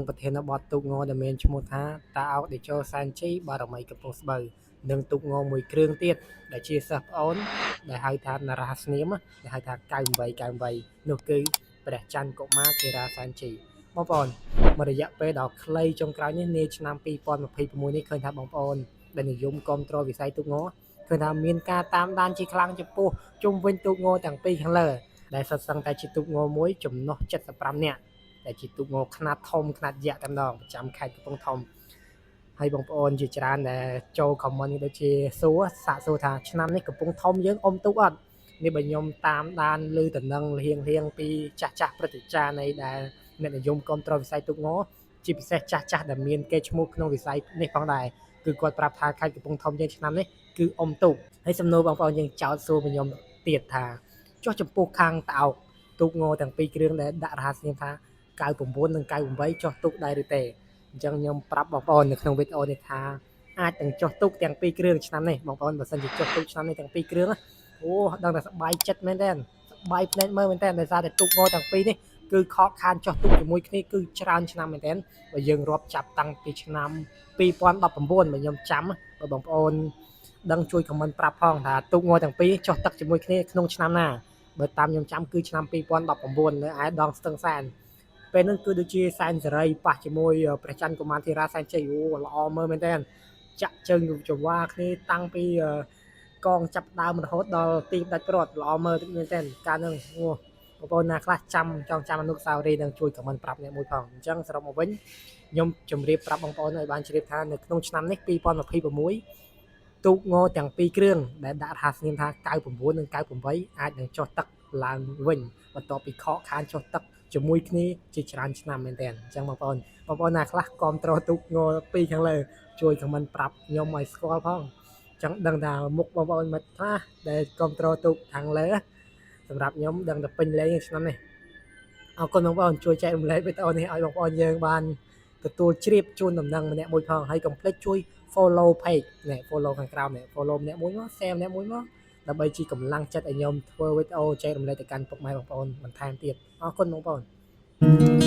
ប្រធានបទទូកងដែលមានឈ្មោះថាតាអោកតេជោសែនជីបារមីកំពង់ស្បូវនិងទូកងមួយគ្រឿងទៀតដែលជាសិស្សប្អូនដែលហៅថានារាស្ងៀមដែលហៅថា98នោះគឺព្រះច័ន្ទកុមារធីរាសែនជីបងប្អូនមួយរយៈពេលដ៏ខ្លីចុងក្រោយនេះនាឆ្នាំ2026នេះឃើញថាបងប្អូនដែលនិយមគ្រប់គ្រងវិស័យទូកងឃើញថាមានការតាមដានជាខ្លាំងចំពោះជុំវិញទូកងទាំងពីរខាងលើដែលសុទ្ធសឹងតែជាទូកងមួយចំណុះ75នាក់ដែលជាទូកងខ្នាតធំខ្នាតយក្សតែម្ដងប្រចាំខេត្តកំពង់ធំហើយបងប្អូនជាច្រើនដែលចូល comment នេះដូចជាសាកសួរថាឆ្នាំនេះកំពង់ធំយើងអុំទូកអត់នេះបើខ្ញុំតាមដានឮតំណឹងលៀងពីចាស់ព្រឹទ្ធាចារ្យនៃដែលអ្នកនិយមគ្រប់គ្រងវិស័យទូកងជាពិសេសចាស់ដែលមានកេរ្តិ៍ឈ្មោះក្នុងវិស័យនេះផងដែរគឺគាត់ប្រាប់ថាខេត្តកំពង់ធំយើងឆ្នាំនេះគឺអុំទូកហើយសំណួរបងប្អូនយើងចោទសួរខ្ញុំទៀតថាចុះចំពោះខាងតោកទូកងទាំងពីរគ្រឿងដែលដាក់រហ័សនាមថា99និង98ចុះទូកដែរឬទេអញ្ចឹងខ្ញុំប្រាប់បងប្អូននៅក្នុងវីដេអូនេះថាអាចនឹងចុះទូកទាំងពីរគ្រឿងឆ្នាំនេះបងប្អូនបើសិនជាចុះទូកឆ្នាំនេះទាំងពីរគ្រឿងអូដឹងតែសប្បាយចិត្តមែនទេសប្បាយភ្នែកមើលមែនទេដោយសារតែទូកងទាំងពីរនេះគឺខកខានចុះទូកជាមួយគ្នាគឺច្រើនឆ្នាំមែនទេបើយើងរាប់ចាប់តាំងពីឆ្នាំ2019បើខ្ញុំចាំបើបងប្អូនដឹងជួយ comment ប្រាប់ផងថាទូកងទាំងពីរចុះទឹកជាមួយគ្នាក្នុងឆ្នាំណាបើតាមខ្ញុំចាំគឺឆ្នាំ2019នៅឯដងស្ទឹងសែនពេលហ្នឹងគឺដូចជាសែនសេរីប៉ះជាមួយព្រះច័ន្ទកុមារធីរាសែនជ័យអូល្អមើលមែនតើចាក់ជើងចង្វាគ្នាតាំងពីកងចាប់ដើមរហូតដល់ទីដាច់ព្រាត់ល្អមើលមែនតើកាលហ្នឹងបងប្អូនណាខ្លះចង់ចាំអនុស្សាវរីយ៍នឹងជួយ comment ប្រាប់អ្នកមួយផងអញ្ចឹងសរុបមកវិញខ្ញុំជម្រាបប្រាប់បងប្អូនឲ្យបានជ្រាបថានៅក្នុងឆ្នាំនេះ2026ទូកងទាំងពីរគ្រឿងដែលដាក់រហ័សនាមថា99និង98អាចនឹងចុះទឹកឡើងវិញបន្ទាប់ពីខកខានចុះទឹកជាមួយគ្នាជាច្រើនឆ្នាំមែនទែនអញ្ចឹងបងប្អូនណាខ្លះគ្រប់គ្រងទូកងពីរខាងលើជួយ comment ប្រាប់ខ្ញុំឲ្យស្គាល់ផងអញ្ចឹងដឹងថាមុខបងប្អូនមិនខ្លះដែលគ្រប់គ្រងទូកខាងលើសម្រាប់ខ្ញុំដឹងតែពេញលេងឆ្នាំនេះអរគុណបងប្អូនជួយចែករំលែកវីដេអូនេះឲ្យបងប្អូនយើងបានទទួលជ្រាបជូនដំណឹងម្នាក់មួយផងហើយកុំភ្លេចជួយ follow page នេះ follow ខាងក្រោមនេះ follow ម្នាក់មួយមក share ម្នាក់មួយមកដើម្បីជាកម្លាំងចិត្តឲ្យខ្ញុំធ្វើវីដេអូចែករំលែកទៅកាន់ពុកម៉ែបងប្អូនបន្ថែមទៀតអរគុណបងប្អូន